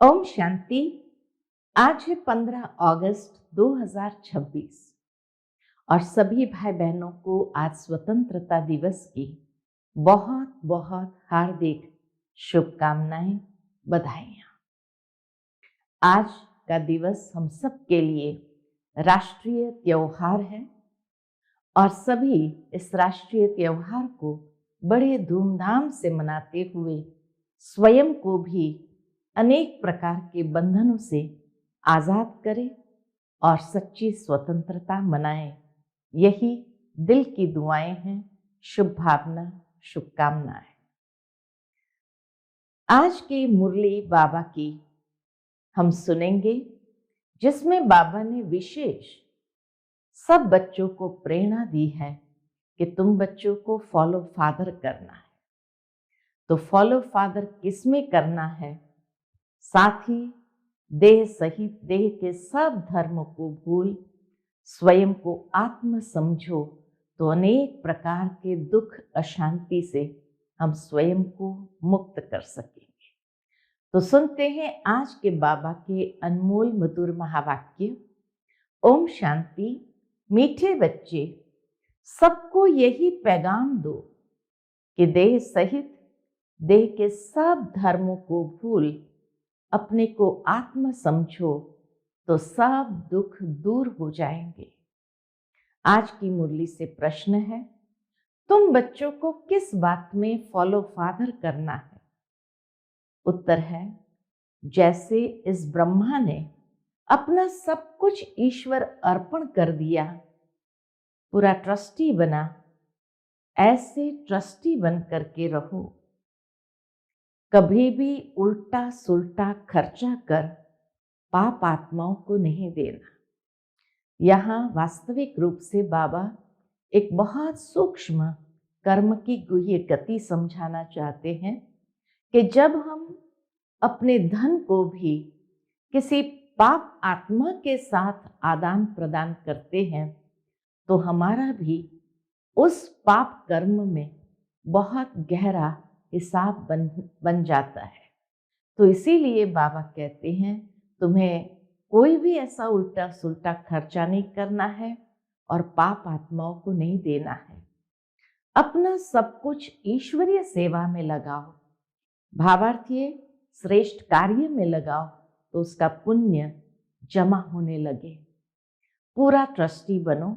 ओम शांति। आज है 15 अगस्त 2026 और सभी भाई बहनों को आज स्वतंत्रता दिवस की बहुत बहुत हार्दिक शुभकामनाएं, बधाइयाँ। आज का दिवस हम सब के लिए राष्ट्रीय त्योहार है और सभी इस राष्ट्रीय त्योहार को बड़े धूमधाम से मनाते हुए स्वयं को भी अनेक प्रकार के बंधनों से आजाद करें और सच्ची स्वतंत्रता मनाएं। यही दिल की दुआएं हैं, शुभ भावना, शुभकामनाएं। आज की मुरली बाबा की हम सुनेंगे, जिसमें बाबा ने विशेष सब बच्चों को प्रेरणा दी है कि तुम बच्चों को फॉलो फादर करना है। तो फॉलो फादर किसमें करना है? साथ ही देह सहित देह के सब धर्म को भूल स्वयं को आत्म समझो, तो अनेक प्रकार के दुख अशांति से हम स्वयं को मुक्त कर सकेंगे। तो सुनते हैं आज के बाबा के अनमोल मधुर महावाक्य। ओम शांति। मीठे बच्चे, सबको यही पैगाम दो कि देह सहित देह के सब धर्मों को भूल अपने को आत्म समझो, तो सब दुख दूर हो जाएंगे। आज की मुरली से प्रश्न है, तुम बच्चों को किस बात में फॉलो फादर करना है? उत्तर है, जैसे इस ब्रह्मा ने अपना सब कुछ ईश्वर अर्पण कर दिया, पूरा ट्रस्टी बना, ऐसे ट्रस्टी बन करके रहो। कभी भी उल्टा सुल्टा खर्चा कर पाप आत्माओं को नहीं देना। यहाँ वास्तविक रूप से बाबा एक बहुत सूक्ष्म कर्म की गुह्य गति समझाना चाहते हैं कि जब हम अपने धन को भी किसी पाप आत्मा के साथ आदान प्रदान करते हैं, तो हमारा भी उस पाप कर्म में बहुत गहरा हिसाब बन जाता है। तो इसीलिए बाबा कहते हैं, तुम्हें कोई भी ऐसा उल्टा सुल्टा खर्चा नहीं करना है और पाप आत्माओं को नहीं देना है। अपना सब कुछ ईश्वरीय सेवा में लगाओ, भावार्थी श्रेष्ठ कार्य में लगाओ, तो उसका पुण्य जमा होने लगे। पूरा ट्रस्टी बनो,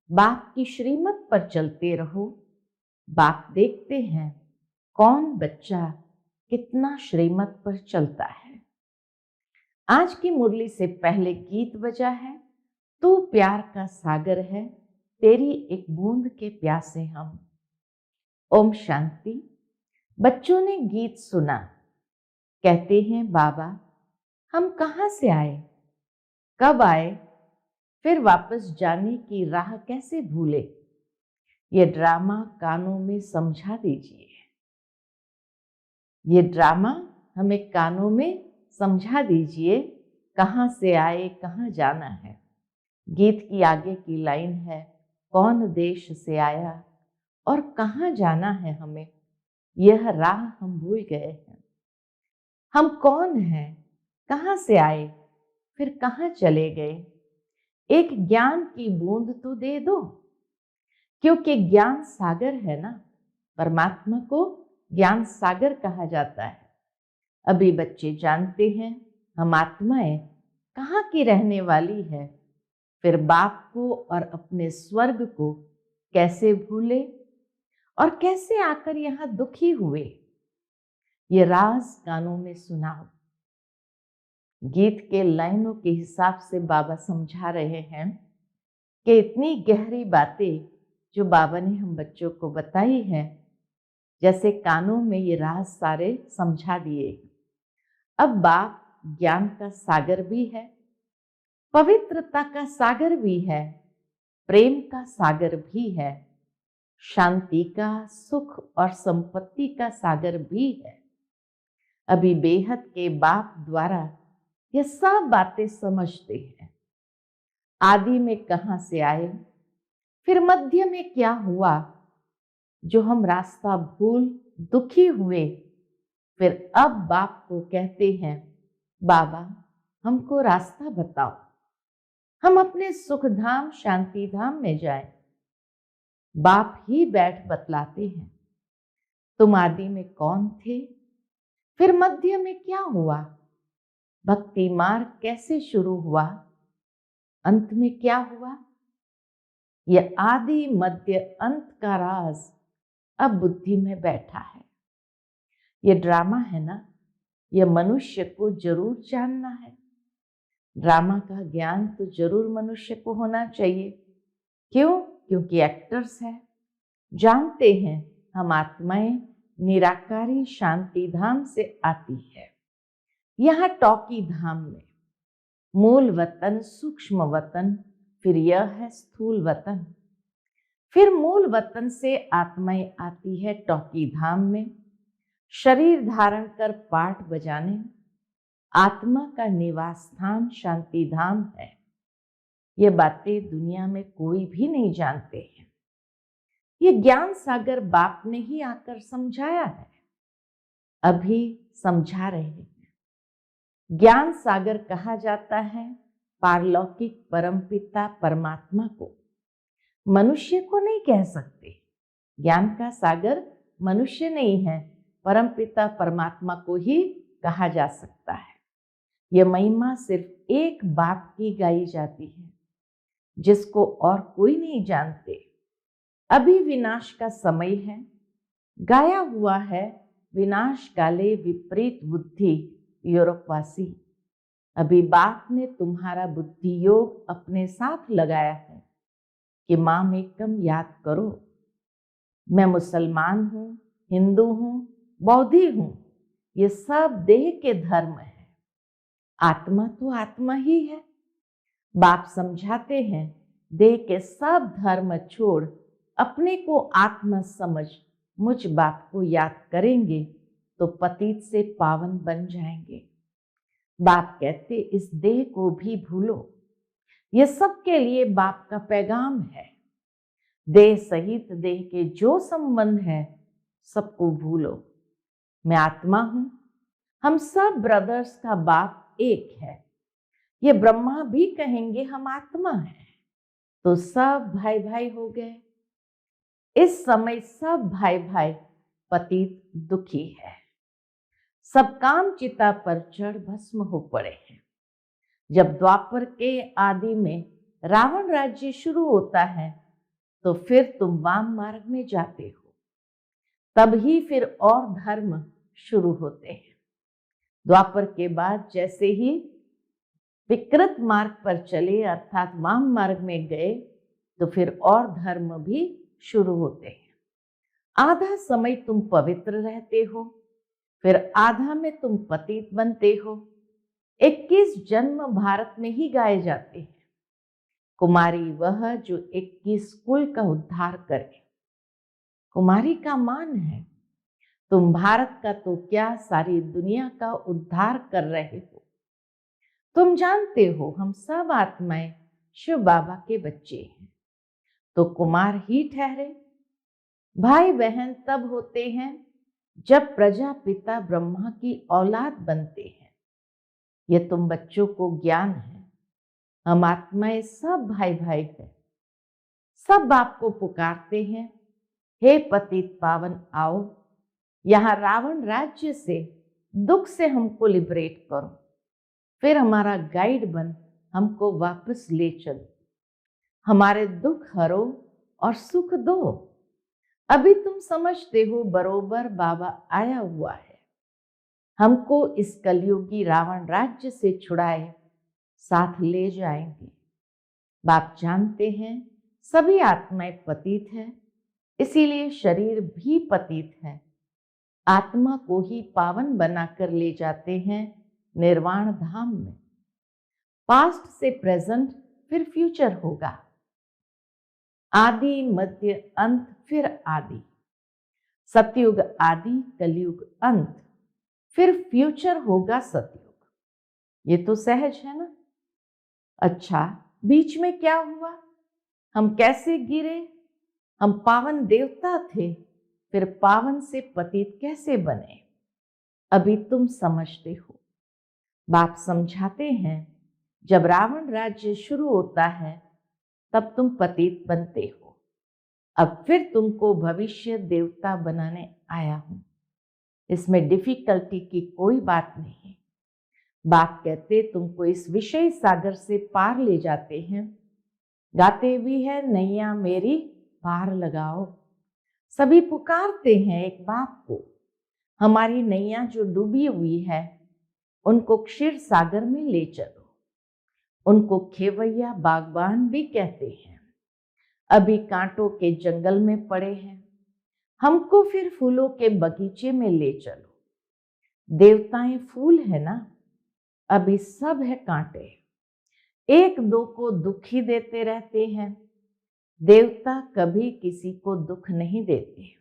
बाप की श्रीमत पर चलते रहो। बाप देखते हैं कौन बच्चा कितना श्रीमत पर चलता है। आज की मुरली से पहले गीत बजा है, तू प्यार का सागर है, तेरी एक बूंद के प्यासे हम। ओम शांति। बच्चों ने गीत सुना, कहते हैं बाबा हम कहाँ से आए, कब आए, फिर वापस जाने की राह कैसे भूले। ये ड्रामा कानों में समझा दीजिए। ये ड्रामा हमें कानों में समझा दीजिए, कहाँ से आए, कहाँ जाना है। गीत की आगे की लाइन है, कौन देश से आया और कहाँ जाना है हमें, यह राह हम भूल गए हैं। हम कौन हैं, कहाँ से आए, फिर कहाँ चले गए। एक ज्ञान की बूंद तो दे दो, क्योंकि ज्ञान सागर है ना। परमात्मा को ज्ञान सागर कहा जाता है। अभी बच्चे जानते हैं हम आत्माएं कहाँ की रहने वाली है, फिर बाप को और अपने स्वर्ग को कैसे भूले और कैसे आकर यहाँ दुखी हुए। ये राज कानों में सुनाओ। गीत के लाइनों के हिसाब से बाबा समझा रहे हैं कि इतनी गहरी बातें जो बाबा ने हम बच्चों को बताई है, जैसे कानों में ये राज सारे समझा दिए। अब बाप ज्ञान का सागर भी है, पवित्रता का सागर भी है, प्रेम का सागर भी है, शांति का, सुख और संपत्ति का सागर भी है। अभी बेहद के बाप द्वारा ये सब बातें समझते हैं। आदि में कहाँ से आए, फिर मध्य में क्या हुआ, जो हम रास्ता भूल दुखी हुए, फिर अब बाप को कहते हैं बाबा हमको रास्ता बताओ, हम अपने सुख धाम शांति धाम में जाएं। बाप ही बैठ बतलाते हैं, तुम आदि में कौन थे, फिर मध्य में क्या हुआ, भक्ति मार्ग कैसे शुरू हुआ, अंत में क्या हुआ। यह आदि मध्य अंत का राज अब बुद्धि में बैठा है। यह ड्रामा है ना, यह मनुष्य को जरूर जानना है। ड्रामा का ज्ञान तो जरूर मनुष्य को होना चाहिए। क्यों? क्योंकि एक्टर्स है, जानते हैं हम आत्माएं निराकारी शांति धाम से आती है। यहाँ टॉकी धाम में मूल वतन सूक्ष्म वतन, फिर यह है स्थूल वतन। फिर मूल वतन से आत्माएं आती है टॉकी धाम में, शरीर धारण कर पाठ बजाने। आत्मा का निवास स्थान शांति धाम है। ये बातें दुनिया में कोई भी नहीं जानते हैं। ये ज्ञान सागर बाप ने ही आकर समझाया है, अभी समझा रहे हैं। ज्ञान सागर कहा जाता है पारलौकिक परमपिता परमात्मा को, मनुष्य को नहीं कह सकते। ज्ञान का सागर मनुष्य नहीं है, परमपिता परमात्मा को ही कहा जा सकता है। यह महिमा सिर्फ एक बाप की गाई जाती है, जिसको और कोई नहीं जानते। अभी विनाश का समय है, गाया हुआ है विनाश काले विपरीत बुद्धि यूरोपवासी। अभी बाप ने तुम्हारा बुद्धि योग अपने साथ लगाया है कि माम एकम याद करो। मैं मुसलमान हूँ, हिंदू हूँ, बौद्धि हूँ, ये सब देह के धर्म है। आत्मा तो आत्मा ही है। बाप समझाते हैं देह के सब धर्म छोड़ अपने को आत्मा समझ मुझ बाप को याद करेंगे तो पतित से पावन बन जाएंगे। बाप कहते इस देह को भी भूलो। ये सबके लिए बाप का पैगाम है। देह सहित देह के जो संबंध है सबको भूलो। मैं आत्मा हूं, हम सब ब्रदर्स का बाप एक है। ये ब्रह्मा भी कहेंगे हम आत्मा हैं, तो सब भाई भाई हो गए। इस समय सब भाई भाई पतित दुखी है, सब काम चिता पर चढ़ भस्म हो पड़े हैं। जब द्वापर के आदि में रावण राज्य शुरू होता है तो फिर तुम वाम मार्ग में जाते हो, तब ही फिर और धर्म शुरू होते हैं। द्वापर के बाद जैसे ही विकृत मार्ग पर चले अर्थात वाम मार्ग में गए तो फिर और धर्म भी शुरू होते हैं। आधा समय तुम पवित्र रहते हो, फिर आधा में तुम पतित बनते हो। 21 जन्म भारत में ही गाए जाते हैं। कुमारी वह जो 21 कुल का उद्धार करे। कुमारी का मान है तुम भारत का तो क्या सारी दुनिया का उद्धार कर रहे हो। तुम जानते हो हम सब आत्माएं शिव बाबा के बच्चे हैं, तो कुमार ही ठहरे। भाई बहन तब होते हैं जब प्रजापिता ब्रह्मा की औलाद बनते हैं। ये तुम बच्चों को ज्ञान है। हम आत्माएं सब भाई भाई हैं। सब बाप को पुकारते हैं, हे पतित पावन आओ, यहाँ रावण राज्य से दुख से हमको लिबरेट करो, फिर हमारा गाइड बन हमको वापस ले चलो, हमारे दुख हरो और सुख दो। अभी तुम समझते हो बरोबर बाबा आया हुआ है, हमको इस कलयुगी रावण राज्य से छुड़ाए साथ ले जाएंगे। बाप जानते हैं सभी आत्माएं पतित है, इसीलिए शरीर भी पतित है। आत्मा को ही पावन बनाकर ले जाते हैं निर्वाण धाम में। पास्ट से प्रेजेंट फिर फ्यूचर होगा। आदि मध्य अंत फिर आदि। सतयुग आदि कलयुग अंत, फिर फ्यूचर होगा सतयुग। ये तो सहज है ना। अच्छा, बीच में क्या हुआ? हम कैसे गिरे? हम पावन देवता थे, फिर पावन से पतित कैसे बने? अभी तुम समझते हो। बाप समझाते हैं, जब रावण राज्य शुरू होता है तब तुम पतित बनते हो, अब फिर तुमको भविष्य देवता बनाने आया हूं। इसमें डिफिकल्टी की कोई बात नहीं है। बाप कहते तुमको इस विषय सागर से पार ले जाते हैं। गाते भी है नैया मेरी पार लगाओ। सभी पुकारते हैं एक बाप को। हमारी नैया जो डूबी हुई है उनको क्षीर सागर में ले चलो। उनको खेवैया बागबान भी कहते हैं। अभी कांटों के जंगल में पड़े हैं, हमको फिर फूलों के बगीचे में ले चलो। देवताएं फूल है ना, अभी सब है कांटे। एक दो को दुखी देते रहते हैं। देवता कभी किसी को दुख नहीं देते।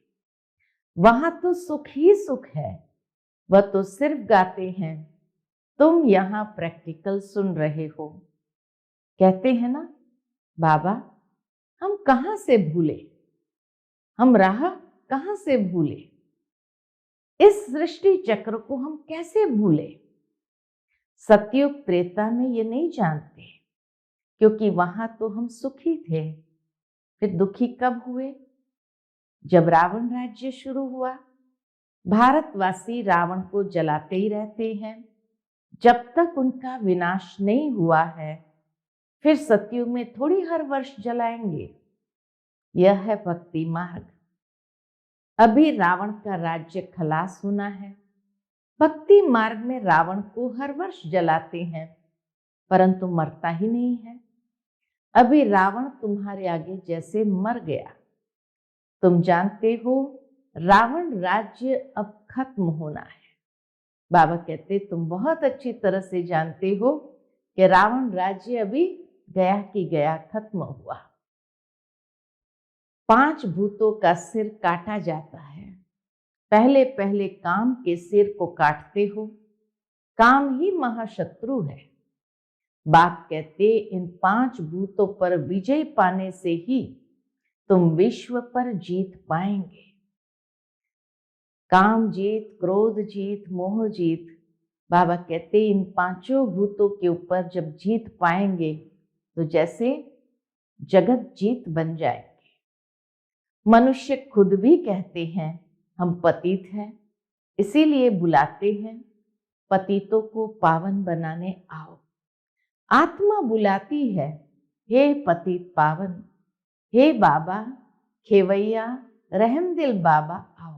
वहां तो सुख ही सुख है। वह तो सिर्फ गाते हैं, तुम यहां प्रैक्टिकल सुन रहे हो। कहते हैं ना, बाबा हम कहां से भूले, हम राह कहां से भूले, इस सृष्टि चक्र को हम कैसे भूले। सतयुग त्रेता में ये नहीं जानते, क्योंकि वहां तो हम सुखी थे। फिर दुखी कब हुए? जब रावण राज्य शुरू हुआ। भारतवासी रावण को जलाते ही रहते हैं जब तक उनका विनाश नहीं हुआ है। फिर सतयुग में थोड़ी हर वर्ष जलाएंगे। यह है भक्ति मार्ग। अभी रावण का राज्य खलास होना है। भक्ति मार्ग में रावण को हर वर्ष जलाते हैं, परंतु मरता ही नहीं है। अभी रावण तुम्हारे आगे जैसे मर गया। तुम जानते हो रावण राज्य अब खत्म होना है। बाबा कहते तुम बहुत अच्छी तरह से जानते हो कि रावण राज्य अभी गया कि गया, खत्म हुआ। 5 भूतों का सिर काटा जाता है। पहले पहले काम के सिर को काटते हो। काम ही महाशत्रु है। बाप कहते इन 5 भूतों पर विजय पाने से ही तुम विश्व पर जीत पाएंगे। काम जीत, क्रोध जीत, मोह जीत। बाबा कहते इन 5 भूतों के ऊपर जब जीत पाएंगे तो जैसे जगत जीत बन जाएंगे। मनुष्य खुद भी कहते हैं हम पतित हैं, इसीलिए बुलाते हैं पतितों को पावन बनाने आओ। आत्मा बुलाती है, हे पतित पावन, हे बाबा खेवैया रहम दिल बाबा आओ।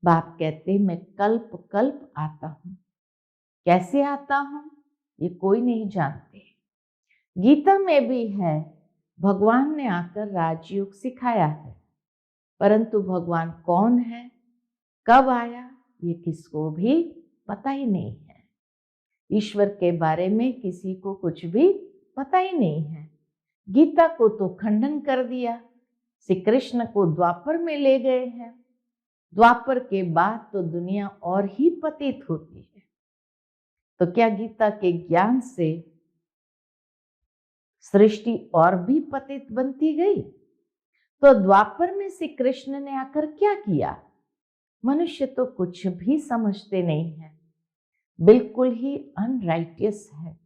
बाप कहते मैं कल्प कल्प आता हूं। कैसे आता हूं ये कोई नहीं जानते। गीता में भी है भगवान ने आकर राजयोग सिखाया है, परंतु भगवान कौन है, कब आया, ये किसको भी पता ही नहीं है। ईश्वर के बारे में किसी को कुछ भी पता ही नहीं है। गीता को तो खंडन कर दिया। श्री कृष्ण को द्वापर में ले गए हैं। द्वापर के बाद तो दुनिया और ही पतित होती है। तो क्या गीता के ज्ञान से सृष्टि और भी पतित बनती गई? तो द्वापर में श्री कृष्ण ने आकर क्या किया? मनुष्य तो कुछ भी समझते नहीं है, बिल्कुल ही अनराइटियस है।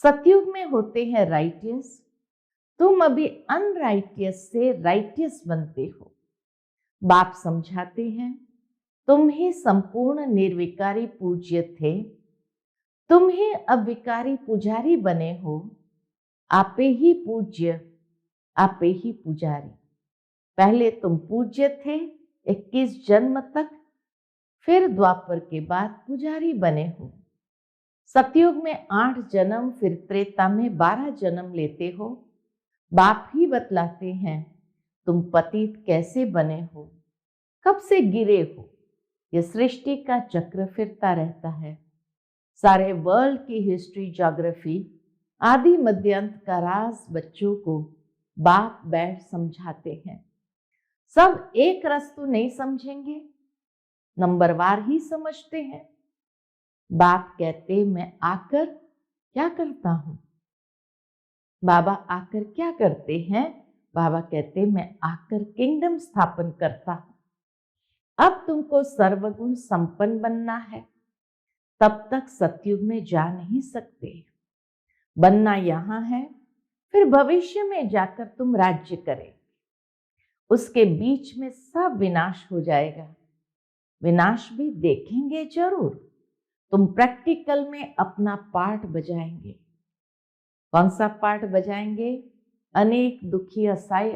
सतयुग में होते हैं राइटियस। तुम अभी अनराइटियस से राइटियस बनते हो। बाप समझाते हैं तुम ही संपूर्ण निर्विकारी पूज्य थे, तुम ही अविकारी पुजारी बने हो। आपे ही पूज्य, आपे ही पुजारी। पहले तुम पूज्य थे 21 जन्म तक, फिर द्वापर के बाद पुजारी बने हो। सतयुग में 8 जन्म, फिर त्रेता में 12 जन्म लेते हो। बाप ही बतलाते हैं तुम पतित कैसे बने हो, कब से गिरे हो। यह सृष्टि का चक्र फिरता रहता है। सारे वर्ल्ड की हिस्ट्री, ज्योग्राफी, आदि मध्यांत का राज बच्चों को बाप बैठ समझाते हैं। सब एक रस तो नहीं समझेंगे, नंबरवार ही समझते हैं। बाप कहते मैं आकर क्या करता हूं? बाबा आकर क्या करते हैं? बाबा कहते मैं आकर किंगडम स्थापन करता हूं। अब तुमको सर्वगुण संपन्न बनना है। तब तक सतयुग में जा नहीं सकते। बनना यहाँ है, फिर भविष्य में जाकर तुम राज्य करें। उसके बीच में सब विनाश हो जाएगा। विनाश भी देखेंगे जरूर। तुम प्रैक्टिकल में अपना पार्ट बजाएंगे। कौन सा पार्ट बजाएंगे? अनेक दुखी असहाय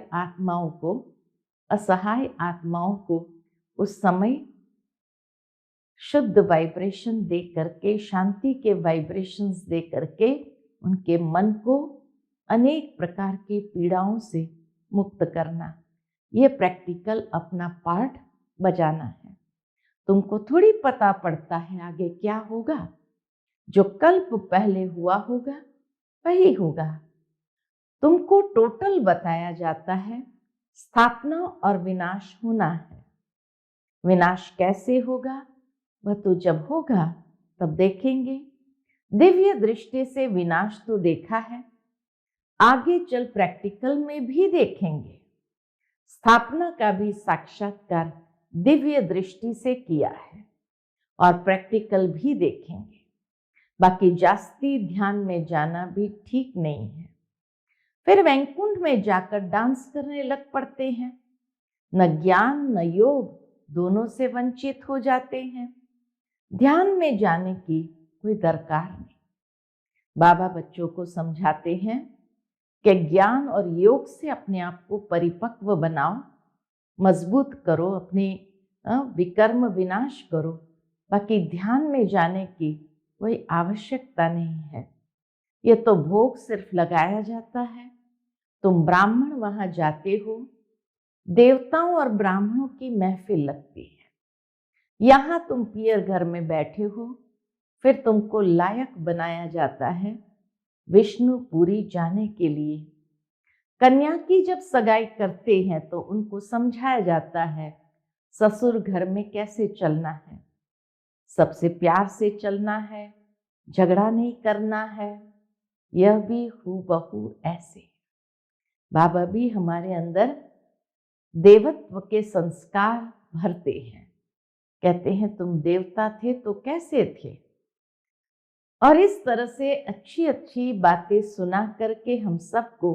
आत्माओं को उस समय शुद्ध वाइब्रेशन दे करके, शांति के वाइब्रेशंस दे करके उनके मन को अनेक प्रकार की पीड़ाओं से मुक्त करना। ये प्रैक्टिकल अपना पार्ट बजाना है। तुमको थोड़ी पता पड़ता है आगे क्या होगा। जो कल्प पहले हुआ होगा वही होगा। तुमको टोटल बताया जाता है, स्थापना और विनाश होना है। विनाश कैसे होगा वह तो जब होगा तब देखेंगे। दिव्य दृष्टि से विनाश तो देखा है, आगे चल प्रैक्टिकल में भी देखेंगे। स्थापना का भी साक्षात्कार दिव्य दृष्टि से किया है और प्रैक्टिकल भी देखेंगे। बाकी जास्ती ध्यान में जाना भी ठीक नहीं है। फिर वैकुंठ में जाकर डांस करने लग पड़ते हैं। न ज्ञान न योग, दोनों से वंचित हो जाते हैं। ध्यान में जाने की कोई दरकार नहीं। बाबा बच्चों को समझाते हैं कि ज्ञान और योग से अपने आप को परिपक्व बनाओ, मजबूत करो, अपने विकर्म विनाश करो। बाकी ध्यान में जाने की कोई आवश्यकता नहीं है। ये तो भोग सिर्फ लगाया जाता है। तुम ब्राह्मण वहां जाते हो, देवताओं और ब्राह्मणों की महफिल लगती है। यहाँ तुम पियर घर में बैठे हो, फिर तुमको लायक बनाया जाता है विष्णुपुरी जाने के लिए। कन्या की जब सगाई करते हैं तो उनको समझाया जाता है ससुर घर में कैसे चलना है। सबसे प्यार से चलना है, झगड़ा नहीं करना है। यह भी हूबहू ऐसे। बाबा भी हमारे अंदर देवत्व के संस्कार भरते हैं। कहते हैं तुम देवता थे तो कैसे थे। और इस तरह से अच्छी अच्छी बातें सुना करके हम सबको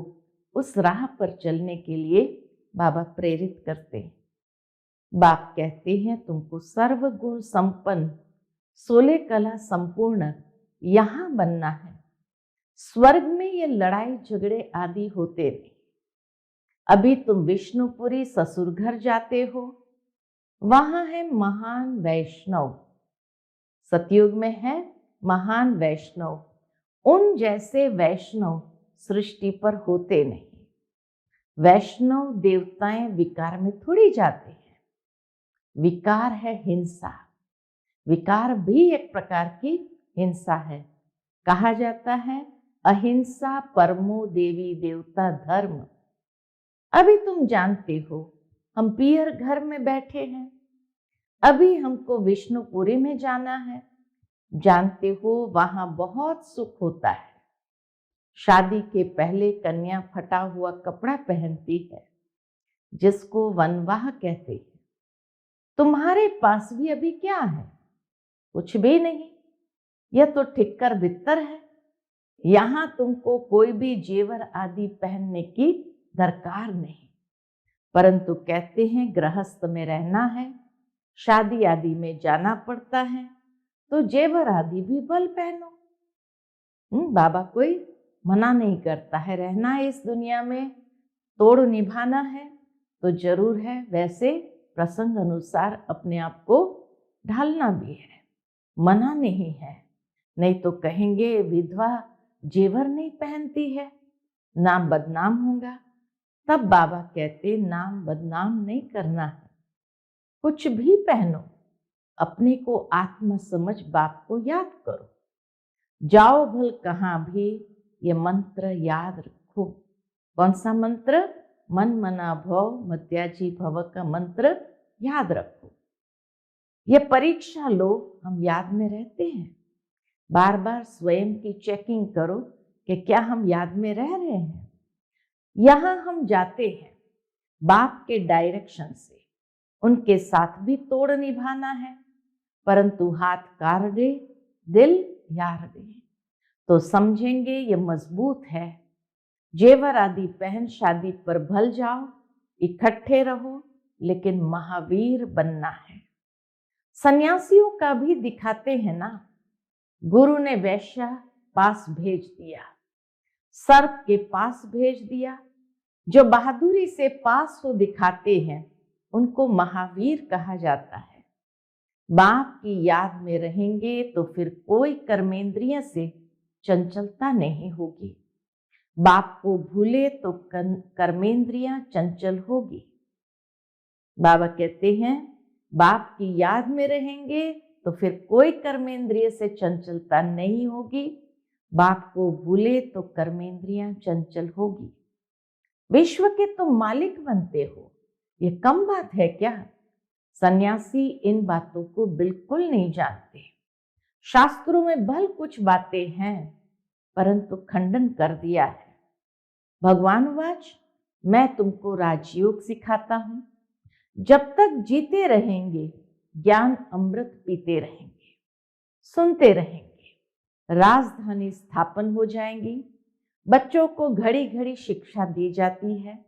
उस राह पर चलने के लिए बाबा प्रेरित करते हैं। बाप कहते हैं तुमको सर्वगुण संपन्न, 16 कला संपूर्ण यहाँ बनना है। स्वर्ग में ये लड़ाई झगड़े आदि होते नहीं। अभी तुम विष्णुपुरी ससुर घर जाते हो, वहां है महान वैष्णव। सतयुग में है महान वैष्णव। उन जैसे वैष्णव सृष्टि पर होते नहीं। वैष्णव देवताएं विकार में थोड़ी जाते हैं। विकार है हिंसा। विकार भी एक प्रकार की हिंसा है। कहा जाता है अहिंसा परमो देवी देवता धर्म। अभी तुम जानते हो हम पियर घर में बैठे हैं, अभी हमको विष्णुपुरी में जाना है। जानते हो वहां बहुत सुख होता है। शादी के पहले कन्या फटा हुआ कपड़ा पहनती है, जिसको वनवाह कहते हैं। तुम्हारे पास भी अभी क्या है? कुछ भी नहीं। यह तो ठिक्कर बित्तर है। यहां तुमको कोई भी जेवर आदि पहनने की दरकार नहीं। परंतु कहते हैं गृहस्थ में रहना है, शादी आदि में जाना पड़ता है, तो जेवर आदि भी भल पहनो। बाबा कोई मना नहीं करता है। रहना है इस दुनिया में, तोड़ निभाना है तो जरूर है। वैसे प्रसंग अनुसार अपने आप को ढालना भी है, मना नहीं है। नहीं तो कहेंगे विधवा जेवर नहीं पहनती है, नाम बदनाम होगा। तब बाबा कहते नाम बदनाम नहीं करना है, कुछ भी पहनो, अपने को आत्मा समझ बाप को याद करो। जाओ भल कहाँ भी, ये मंत्र याद रखो। कौन सा मंत्र? मन मना भव मत्याजी भव का मंत्र याद रखो। ये परीक्षा लो, हम याद में रहते हैं। बार बार स्वयं की चेकिंग करो कि क्या हम याद में रह रहे हैं। यहां हम जाते हैं बाप के डायरेक्शन से, उनके साथ भी तोड़ निभाना है। परंतु हाथ काट दे दिल यार दे, तो समझेंगे ये मजबूत है। जेवर आदि पहन शादी पर भल जाओ, इकट्ठे रहो लेकिन महावीर बनना है। सन्यासियों का भी दिखाते हैं ना, गुरु ने वैश्या पास भेज दिया, सर्प के पास भेज दिया। जो बहादुरी से पास को दिखाते हैं उनको महावीर कहा जाता है। बाप की याद में रहेंगे तो फिर कोई कर्मेंद्रिय से चंचलता नहीं होगी। बाप को भूले तो कर्मेंद्रियां चंचल होगी। बाबा कहते हैं बाप की याद में रहेंगे तो फिर कोई कर्मेंद्रिय से चंचलता नहीं होगी। बाप को भूले तो कर्मेंद्रियां चंचल होगी। विश्व के तुम मालिक बनते हो, ये कम बात है क्या? सन्यासी इन बातों को बिल्कुल नहीं जानते। शास्त्रों में भल कुछ बातें हैं परंतु खंडन कर दिया है। भगवान वाच, मैं तुमको राजयोग सिखाता हूं। जब तक जीते रहेंगे ज्ञान अमृत पीते रहेंगे, सुनते रहेंगे। राजधानी स्थापन हो जाएंगी। बच्चों को घड़ी घड़ी शिक्षा दी जाती है।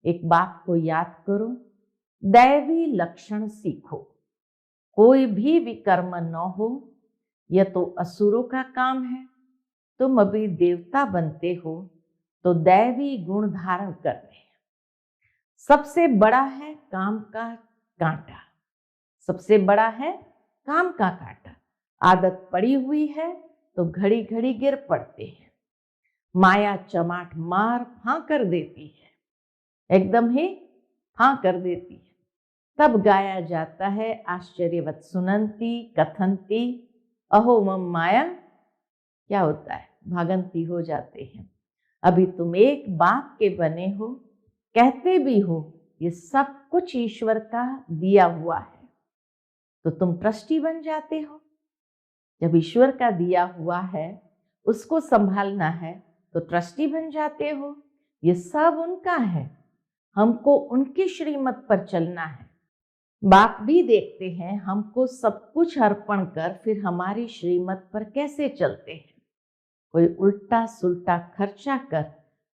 एक बात को याद करो, दैवी लक्षण सीखो। कोई भी विकर्म न हो, यह तो असुरों का काम है। तुम अभी देवता बनते हो तो दैवी गुण धारण करने हैं। सबसे बड़ा है काम का कांटा, सबसे बड़ा है काम का कांटा। आदत पड़ी हुई है तो घड़ी घड़ी गिर पड़ते हैं। माया चमाट मार फां कर देती है, एकदम ही फां कर देती है। तब गाया जाता है आश्चर्यवत सुनंती कथंती अहो मम माया। क्या होता है? भागंती हो जाते हैं। अभी तुम एक बाप के बने हो, कहते भी हो ये सब कुछ ईश्वर का दिया हुआ है, तो तुम ट्रस्टी बन जाते हो। जब ईश्वर का दिया हुआ है उसको संभालना है तो ट्रस्टी बन जाते हो। ये सब उनका है, हमको उनकी श्रीमत पर चलना है। बाप भी देखते हैं हमको सब कुछ अर्पण कर फिर हमारी श्रीमत पर कैसे चलते हैं। कोई उल्टा सुल्टा खर्चा कर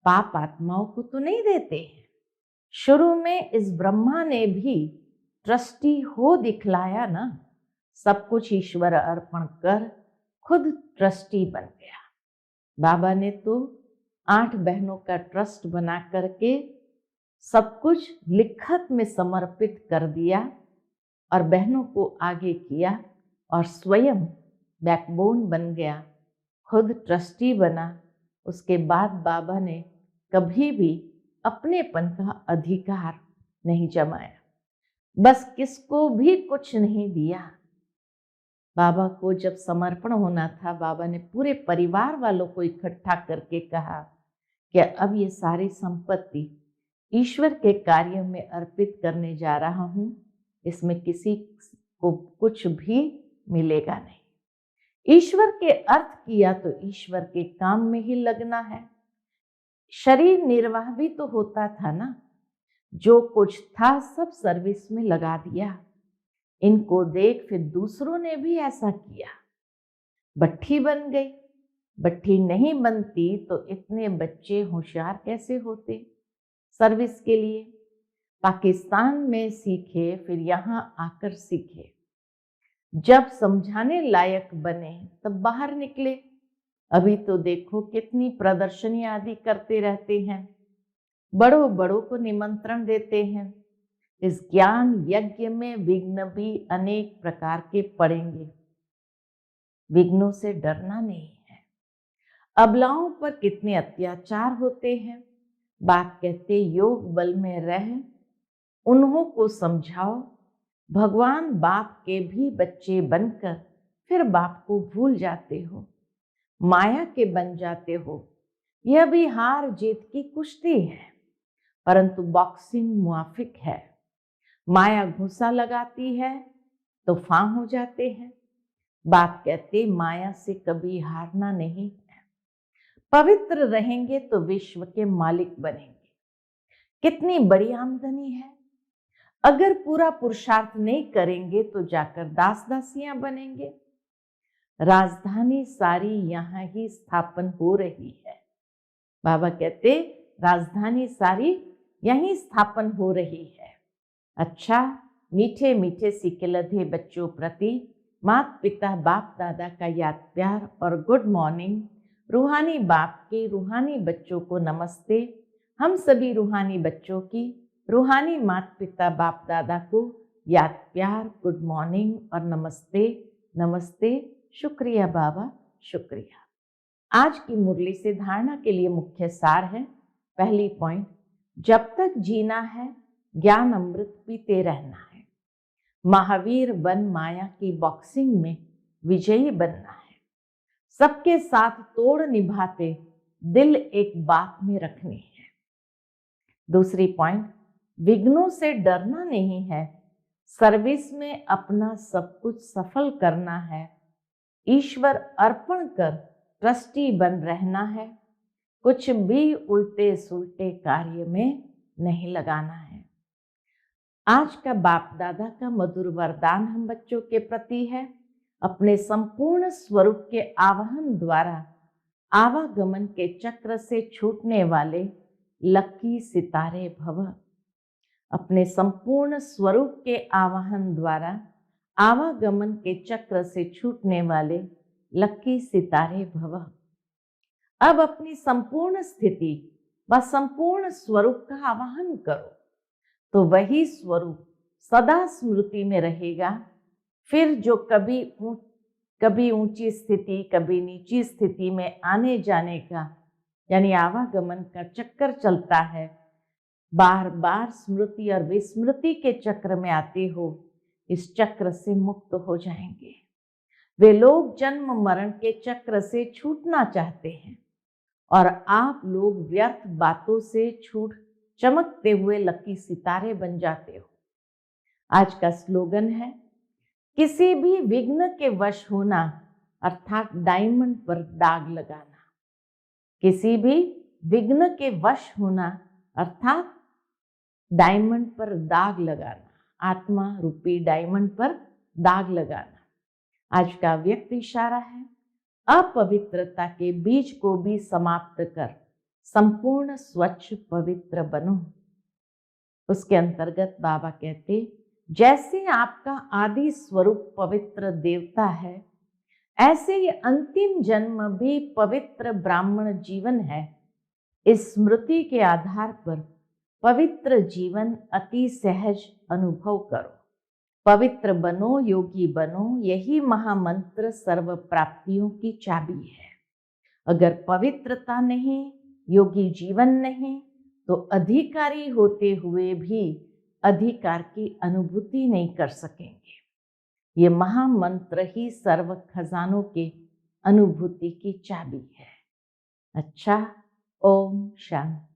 पाप आत्माओं को तो नहीं देते हैं। शुरू में इस ब्रह्मा ने भी ट्रस्टी हो दिखलाया ना, सब कुछ ईश्वर अर्पण कर खुद ट्रस्टी बन गया। बाबा ने तो 8 बहनों का ट्रस्ट बना करके सब कुछ लिखत में समर्पित कर दिया और बहनों को आगे किया और स्वयं बैकबोन बन गया, खुद ट्रस्टी बना। उसके बाद बाबा ने कभी भी अपनेपन का अधिकार नहीं जमाया, बस किसको भी कुछ नहीं दिया। बाबा को जब समर्पण होना था, बाबा ने पूरे परिवार वालों को इकट्ठा करके कहा कि अब ये सारी संपत्ति ईश्वर के कार्य में अर्पित करने जा रहा हूं, इसमें किसी को कुछ भी मिलेगा नहीं। ईश्वर के अर्थ किया तो ईश्वर के काम में ही लगना है। शरीर निर्वाह भी तो होता था ना, जो कुछ था सब सर्विस में लगा दिया। इनको देख फिर दूसरों ने भी ऐसा किया, भट्ठी बन गई। भट्ठी नहीं बनती तो इतने बच्चे होशियार कैसे होते सर्विस के लिए। पाकिस्तान में सीखे, फिर यहाँ आकर सीखे। जब समझाने लायक बने तब बाहर निकले। अभी तो देखो कितनी प्रदर्शनी आदि करते रहते हैं, बड़ों बड़ों को निमंत्रण देते हैं। इस ज्ञान यज्ञ में विघ्न भी अनेक प्रकार के पड़ेंगे, विघ्नों से डरना नहीं है। अबलाओं पर कितने अत्याचार होते हैं। बाप कहते योग बल में रह उन्हों को समझाओ। भगवान बाप के भी बच्चे बनकर फिर बाप को भूल जाते हो, माया के बन जाते हो। यह भी हार जीत की कुश्ती है, परंतु बॉक्सिंग मुआफिक है। माया घुसा लगाती है तो फां हो जाते हैं। बाप कहते माया से कभी हारना नहीं है। पवित्र रहेंगे तो विश्व के मालिक बनेंगे। कितनी बड़ी आमदनी है। अगर पूरा पुरुषार्थ नहीं करेंगे तो जाकर दास दासियां बनेंगे। राजधानी सारी यहाँ ही स्थापन हो रही है। बाबा कहते राजधानी सारी यहीं स्थापन हो रही है। अच्छा, मीठे मीठे सीखे लधे बच्चों प्रति माता पिता बाप दादा का याद प्यार और गुड मॉर्निंग। रूहानी बाप के रूहानी बच्चों को नमस्ते। हम सभी रूहानी बच्चों की रूहानी माता पिता बाप दादा को याद प्यार, गुड मॉर्निंग और नमस्ते। नमस्ते। शुक्रिया बाबा, शुक्रिया। आज की मुरली से धारणा के लिए मुख्य सार है। पहली पॉइंट, जब तक जीना है ज्ञान अमृत पीते रहना है। महावीर बन माया की बॉक्सिंग में विजयी बनना है। सबके साथ तोड़ निभाते दिल एक बात में रखनी है। दूसरी पॉइंट, विघ्नों से डरना नहीं है, सर्विस में अपना सब कुछ सफल करना है। ईश्वर अर्पण कर ट्रस्टी बन रहना है। कुछ भी उल्टे सुलटे कार्य में नहीं लगाना है। आज का बाप दादा का मधुर वरदान हम बच्चों के प्रति है। अपने संपूर्ण स्वरूप के आवाहन द्वारा आवागमन के चक्र से छूटने वाले लकी सितारे भव। अपने संपूर्ण स्वरूप के आवाहन द्वारा आवागमन के चक्र से छूटने वाले लकी सितारे भव। अब अपनी संपूर्ण स्थिति व संपूर्ण स्वरूप का आवाहन करो तो वही स्वरूप सदा स्मृति में रहेगा। फिर जो कभी ऊंची स्थिति कभी नीची स्थिति में आने जाने का यानी आवागमन का चक्कर चलता है, बार बार स्मृति और विस्मृति के चक्र में आते हो, इस चक्र से मुक्त हो जाएंगे। वे लोग जन्म मरण के चक्र से छूटना चाहते हैं और आप लोग व्यर्थ बातों से छूट चमकते हुए लकी सितारे बन जाते हो। आज का स्लोगन है, किसी भी विघ्न के वश होना अर्थात डायमंड पर दाग लगाना। किसी भी विघ्न के वश होना अर्थात डायमंड पर दाग लगाना, आत्मा रूपी डायमंड पर दाग लगाना। आज का व्यक्त इशारा है, अपवित्रता के बीज को भी समाप्त कर संपूर्ण स्वच्छ पवित्र बनो। उसके अंतर्गत बाबा कहते, जैसे आपका आदि स्वरूप पवित्र देवता है, ऐसे ही अंतिम जन्म भी पवित्र ब्राह्मण जीवन है। इस स्मृति के आधार पर पवित्र जीवन अति सहज अनुभव करो। पवित्र बनो, योगी बनो, यही महामंत्र सर्व प्राप्तियों की चाबी है। अगर पवित्रता नहीं, योगी जीवन नहीं, तो अधिकारी होते हुए भी अधिकार की अनुभूति नहीं कर सकेंगे। ये महामंत्र ही सर्व खजानों के अनुभूति की चाबी है। अच्छा, ओम शांति।